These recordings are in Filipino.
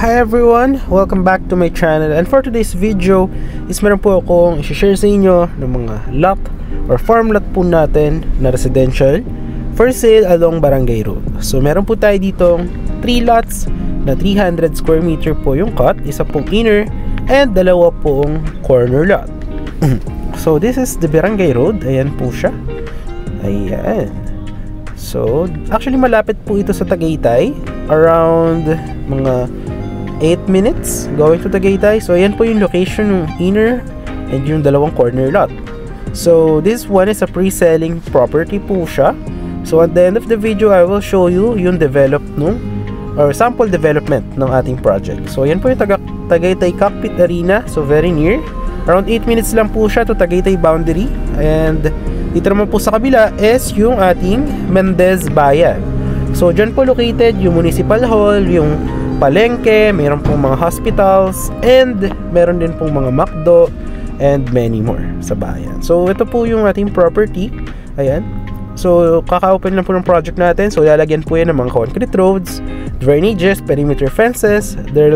Hi everyone! Welcome back to my channel, and for today's video is meron po akong i-share sa inyo ng mga lot or farm lot po natin na residential for sale along Barangay Road. So meron po tayo ditong 3 lots na 300 square meter po yung cut, isa pong inner and dalawa pong corner lot. So this is the Barangay Road, ayan po siya. Ayan. So actually malapit po ito sa Tagaytay, around mga 8 minutes going to Tagaytay. So ayan po yung location ng inner and yung dalawang corner lot. So this one is a pre-selling property po siya. So at the end of the video I will show you yung develop nung or sample development ng ating project. So ayan po yung Tagaytay Cockpit Arena. So very near, around 8 minutes lang po siya to Tagaytay boundary. And dito naman po sa kabila is yung ating Mendez Bayan. So dyan po located yung Municipal Hall, yung palengke, meron pong mga hospitals, and meron din pong mga McDo and many more sa bayan. So ito po yung ating property. Ayan. So kaka-open lang po ng project natin. So lalagyan po yan ng mga concrete roads, drainages, perimeter fences. There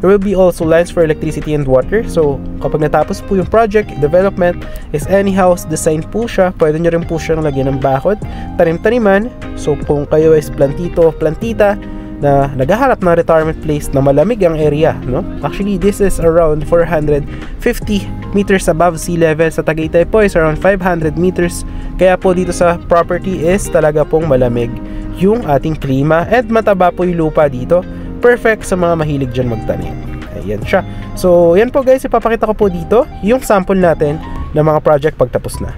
will be also lines for electricity and water. So kapag natapos po yung project development is any house design po siya, pwede nyo rin po siyang lagyan ng bakod, tanim-taniman. So kung kayo is plantito o plantita na naghahanap ng retirement place na malamig ang area, no? Actually, this is around 450 meters above sea level. Sa Tagaytay po is around 500 meters. Kaya po dito sa property is talaga pong malamig yung ating klima and mataba po yung lupa dito. Perfect sa mga mahilig dyan magtanim. Ayan siya. So, yan po guys, ipapakita ko po dito yung sample natin ng mga project pagtapos na.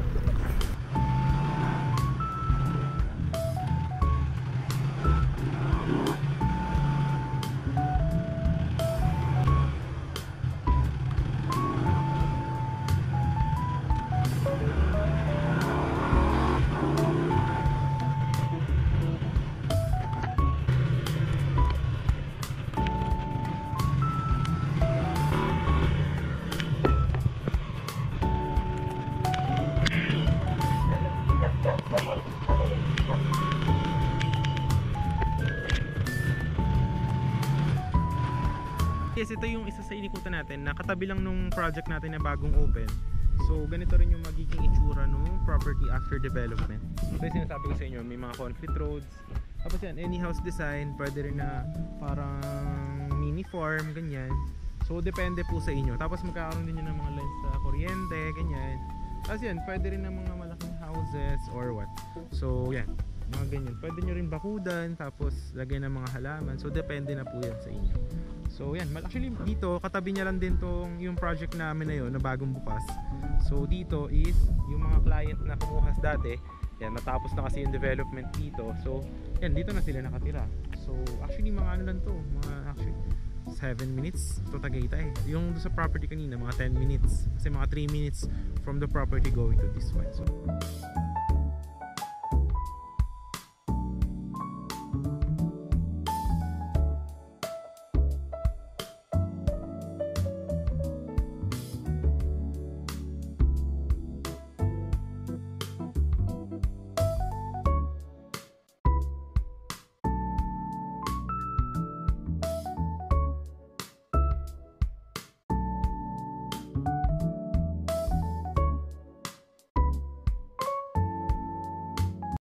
Yes, ito yung isa sa inikutan natin na katabi lang nung project natin na bagong open. So ganito rin yung magiging itsura nung property after development. So yung sinasabi ko sa inyo, may mga concrete roads. Tapos yan, any house design, pwede rin na parang mini farm, ganyan. So depende po sa inyo. Tapos magkakaroon din yun ng mga lines sa kuryente, ganyan. Tapos yan, pwede rin ng mga malaking houses or what. So yan, mga ganyan. Pwede nyo rin bakudan, tapos lagyan ng mga halaman. So depende na po yan sa inyo. So yan, actually dito katabi niya lang din tong yung project namin na yun na bagong bukas. So dito is yung mga client na kumuha dati, yan, natapos na kasi yung development dito. So yan, dito na sila nakatira. So actually mga ano lang to, mga actually 7 minutes to Tagaytay. Yung sa property kanina mga 10 minutes, kasi mga 3 minutes from the property going to this one. So